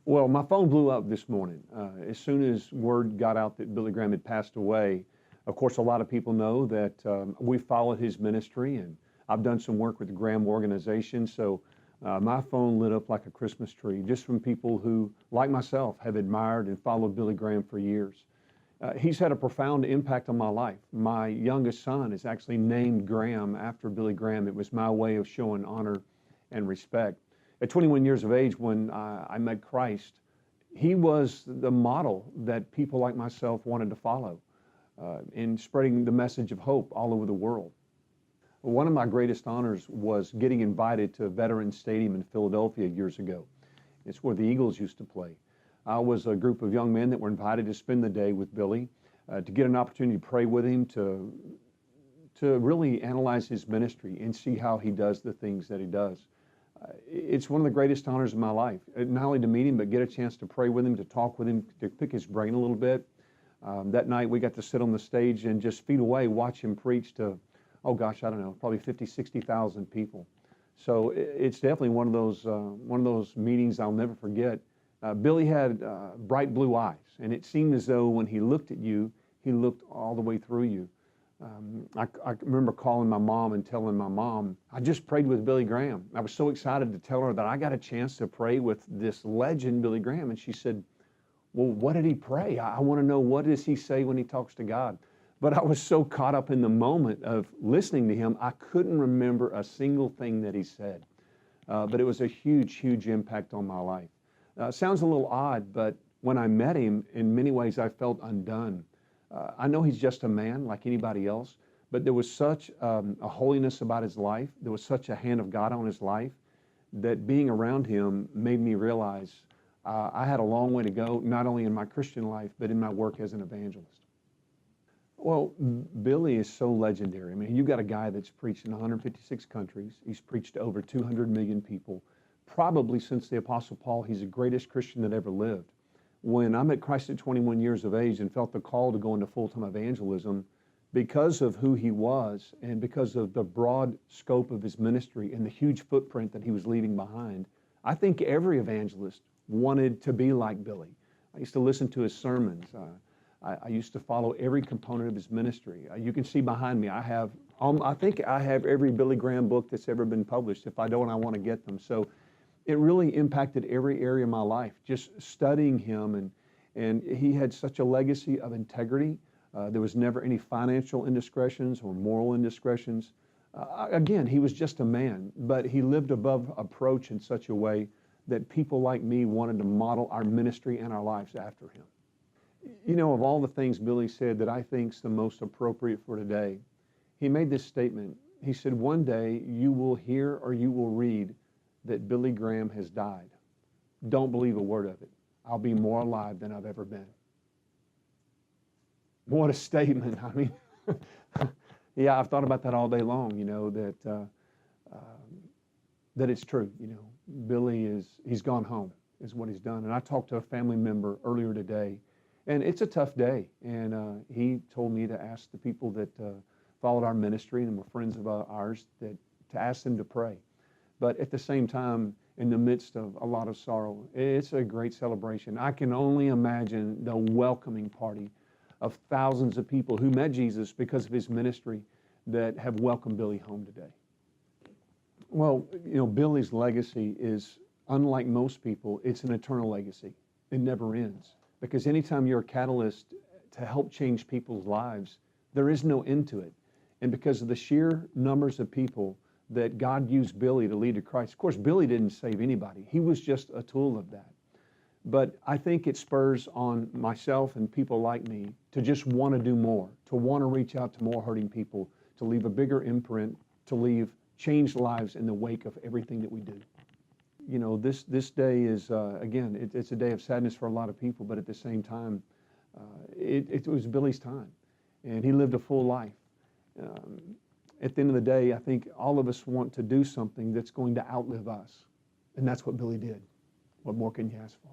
Well, my phone blew up this morning. As soon as word got out that Billy Graham had passed away, of course, a lot of people know that we followed his ministry, and I've done some work with the Graham organization. So my phone lit up like a Christmas tree, just from people who, like myself, have admired and followed Billy Graham for years. He's had a profound impact on my life. My youngest son is actually named Graham after Billy Graham. It was my way of showing honor and respect. At 21 years of age, when I met Christ, he was the model that people like myself wanted to follow in spreading the message of hope all over the world. One of my greatest honors was getting invited to Veterans Stadium in Philadelphia years ago. It's where the Eagles used to play. I was a group of young men that were invited to spend the day with Billy, to get an opportunity to pray with him, to really analyze his ministry and see how he does the things that he does. It's one of the greatest honors of my life, not only to meet him, but get a chance to pray with him, to talk with him, to pick his brain a little bit. That night we got to sit on the stage and just feet away watch him preach to, oh gosh, I don't know, probably 50, 60,000 people. So it's definitely one of those meetings I'll never forget. Billy had bright blue eyes, and it seemed as though when he looked at you, he looked all the way through you. I remember calling my mom and telling my mom, I just prayed with Billy Graham. I was so excited to tell her that I got a chance to pray with this legend, Billy Graham. And she said, well, what did he pray? I want to know, what does he say when he talks to God? But I was so caught up in the moment of listening to him, I couldn't remember a single thing that he said. But it was a huge, huge impact on my life. Sounds a little odd, but when I met him, in many ways I felt undone. I know he's just a man like anybody else, but there was such a holiness about his life. There was such a hand of God on his life that being around him made me realize I had a long way to go, not only in my Christian life, but in my work as an evangelist. Well, Billy is so legendary. I mean, you got a guy that's preached in 156 countries. He's preached to over 200 million people. Probably since the Apostle Paul, he's the greatest Christian that ever lived. When I met Christ at 21 years of age and felt the call to go into full-time evangelism, because of who he was and because of the broad scope of his ministry and the huge footprint that he was leaving behind, I think every evangelist wanted to be like Billy. I used to listen to his sermons. I used to follow every component of his ministry. You can see behind me, I think I have every Billy Graham book that's ever been published. If I don't, I want to get them. So it really impacted every area of my life, just studying him. And he had such a legacy of integrity. There was never any financial indiscretions or moral indiscretions. Again, he was just a man, but he lived above approach in such a way that people like me wanted to model our ministry and our lives after him. You know, of all the things Billy said that I think is the most appropriate for today, he made this statement. He said, one day you will hear or you will read that Billy Graham has died. Don't believe a word of it. I'll be more alive than I've ever been. What a statement. I mean, yeah, I've thought about that all day long, you know, that it's true. You know, Billy he's gone home, is what he's done. And I talked to a family member earlier today, and it's a tough day. And he told me to ask the people that followed our ministry and were friends of ours to ask them to pray. But at the same time, in the midst of a lot of sorrow, it's a great celebration. I can only imagine the welcoming party of thousands of people who met Jesus because of his ministry that have welcomed Billy home today. Well, you know, Billy's legacy is, unlike most people, it's an eternal legacy. It never ends. Because anytime you're a catalyst to help change people's lives, there is no end to it. And because of the sheer numbers of people that God used Billy to lead to Christ. Of course, Billy didn't save anybody. He was just a tool of that. But I think it spurs on myself and people like me to just want to do more, to want to reach out to more hurting people, to leave a bigger imprint, to leave changed lives in the wake of everything that we do. You know, this day is, again, it's a day of sadness for a lot of people, but at the same time, it was Billy's time, and he lived a full life. At the end of the day, I think all of us want to do something that's going to outlive us. And that's what Billy did. What more can you ask for?